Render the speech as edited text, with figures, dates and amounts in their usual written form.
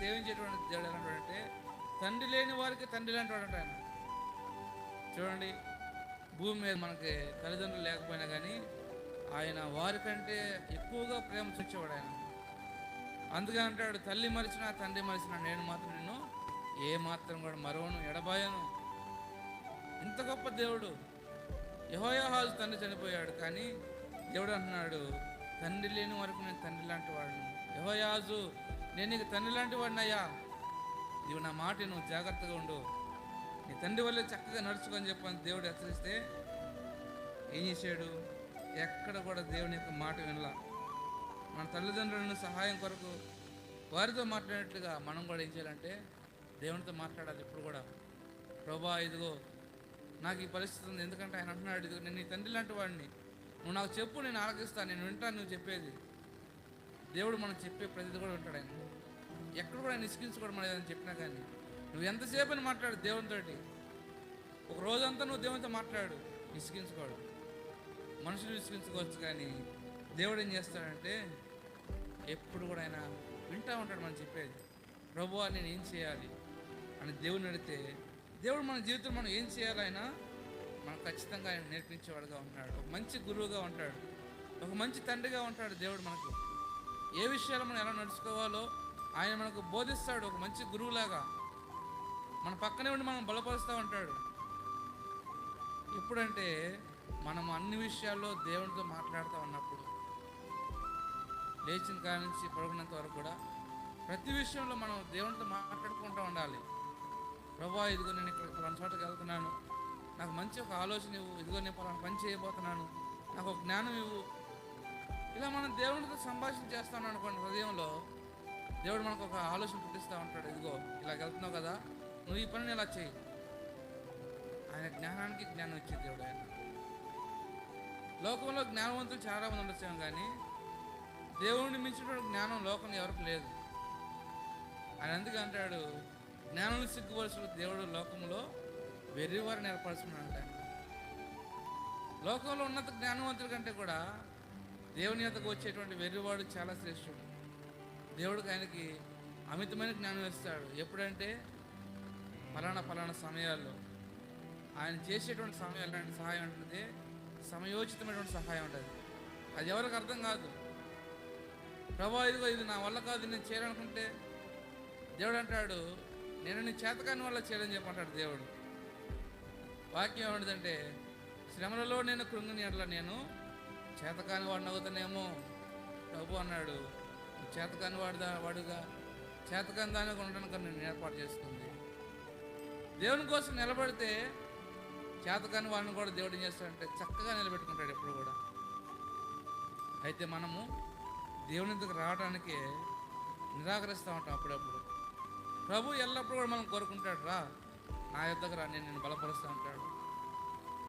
సేవించేటువంటి దేవుడు ఎలాంటి అంటే తండ్రి లేని వారికి తండ్రి లాంటి వాడు ఆయన. చూడండి, భూమి మీద మనకి తల్లిదండ్రులు లేకపోయినా కానీ ఆయన వారికంటే ఎక్కువగా ప్రేమ చూచేవాడు ఆయన. అందుకే అంటాడు, తల్లి మరిచినా తండ్రి మరిచినా నేను మాత్రం నిన్ను ఏ మాత్రం కూడా మరవను, ఎడబాయను. ఇంత గొప్ప దేవుడు. యెహోయాహాజు తండ్రి చనిపోయాడు, కానీ దేవుడు అంటున్నాడు, తండ్రి లేని వరకు నేను తండ్రి లాంటి వాడిని. యెహోయాహాజు, నేను నీకు తండ్రి లాంటి వాడినయ్యా, ఇవి నా మాట నువ్వు జాగ్రత్తగా ఉండు, నీ తండ్రి వల్లే చక్కగా నడుచుకొని చెప్పని దేవుడు హెచ్చరిస్తే ఏం చేశాడు? ఎక్కడ కూడా దేవుని యొక్క మాట వినలా. మన తల్లిదండ్రులను సహాయం కొరకు వారితో మాట్లాడినట్లుగా మనం కూడా ఏం చేయాలంటే దేవునితో మాట్లాడాలి. ఇప్పుడు కూడా, ప్రభా ఇదిగో నాకు ఈ పరిస్థితి ఉంది, ఎందుకంటే ఆయన అంటున్నాడు, ఇదిగో నేను నీ తండ్రి లాంటి వాడిని, నువ్వు నాకు చెప్పు, నేను ఆలకిస్తాను, నేను వింటాను నువ్వు చెప్పేది. దేవుడు మనం చెప్పే ప్రతిదీ కూడా వింటాడు ఆయన. ఎక్కడ కూడా ఆయన ఇసుకించుకోవడం మనం ఏదైనా చెప్పినా కానీ నువ్వు ఎంతసేపు అని మాట్లాడు దేవునితోటి. ఒక రోజంతా నువ్వు దేవునితో మాట్లాడు, ఇసుకించుకోడు. మనుషులు విసిగించుకోవచ్చు, కానీ దేవుడు ఏం చేస్తాడంటే ఎప్పుడు కూడా ఆయన వింటూ ఉంటాడు మనం చెప్పేది. ప్రభువా నేను ఏం చేయాలి అని దేవుడిని అడిగితే దేవుడు మన జీవితం మనం ఏం చేయాలి ఆయన మనకు ఖచ్చితంగా ఆయన నేర్పించేవాడుగా ఉంటాడు. ఒక మంచి గురువుగా ఉంటాడు, ఒక మంచి తండ్రిగా ఉంటాడు. దేవుడు మనకు ఏ విషయాలు మనం ఎలా నడుచుకోవాలో ఆయన మనకు బోధిస్తాడు. ఒక మంచి గురువులాగా మన పక్కనే ఉండి మనం బలపరుస్తూ ఉంటాడు. ఎప్పుడంటే మనం అన్ని విషయాల్లో దేవునితో మాట్లాడుతూ ఉన్నప్పుడు, లేచిన కాడ నుంచి పడుకున్నంత వరకు కూడా ప్రతి విషయంలో మనం దేవునితో మాట్లాడుకుంటూ ఉండాలి. ప్రభా ఇదిగో నేను ఇక్కడ పలానా చోటకి వెళ్తున్నాను, నాకు మంచి ఒక ఆలోచన ఇవ్వు, ఇదిగో నేను పలానా పని చేయబోతున్నాను, నాకు ఒక జ్ఞానం ఇవ్వు. ఇలా మనం దేవునితో సంభాషణ చేస్తాను అనుకోండి, హృదయంలో దేవుడు మనకు ఒక ఆలోచన పుట్టిస్తూ ఉంటాడు. ఇదిగో ఇలా వెళ్తున్నావు కదా, నువ్వు ఈ పనిని ఇలా చేయి. ఆయన జ్ఞానానికి జ్ఞానం ఇచ్చే దేవుడు ఆయన. లోకంలో జ్ఞానవంతులు చాలా మంది ఉండొచ్చాం, కానీ దేవుడిని మించినటువంటి జ్ఞానం లోకంలో ఎవరికి లేదు. ఆయన అందుకే అంటాడు, జ్ఞానం సిగ్గుపరుచుడు దేవుడు లోకంలో వెర్రివారిని ఏర్పరుచుకున్నాడు. ఆయన లోకంలో ఉన్నత జ్ఞానవంతుల కంటే కూడా దేవుని యొద్దకు వచ్చేటువంటి వెర్రివాడు చాలా శ్రేష్ఠుడు. దేవుడికి ఆయనకి అమితమైన జ్ఞానం ఇస్తాడు. ఎప్పుడంటే ఫలానా సమయాల్లో ఆయన చేసేటువంటి సమయాలు అంటే సహాయం ఉంటుంది, సమయోచితమైనటువంటి సహాయం ఉంటుంది. అది ఎవరికి అర్థం కాదు. ప్రభా ఇదిగో ఇది నా వల్ల కాదు, నేను చేయాలనుకుంటే దేవుడు అంటాడు, నేను నీ చేతకాని వల్ల చేయాలని చెప్పంటాడు దేవుడు. వాక్యం ఏమంటుందంటే, శ్రమలలో నేను కృంగిని ఎడల నేను చేతకాని వాడిని అవుతానేమో. ప్రభు అన్నాడు, చేతకాని వాడుగా చేతకాని దానికి ఉండడానికి నేను ఏర్పాటు చేసుకుంది. దేవుని కోసం నిలబడితే చేతకాని వాడిని కూడా దేవుడు ఏం చేస్తాడంటే చక్కగా నిలబెట్టుకుంటాడు ఎప్పుడు కూడా. అయితే మనము దేవుని దగ్గర రావడానికి నిరాకరిస్తూ ఉంటాం అప్పుడప్పుడు. ప్రభు ఎల్లప్పుడూ కూడా మనం కోరుకుంటాడు, రా నా యొద్దకు రా, నేను బలపరుస్తూ ఉంటాడు.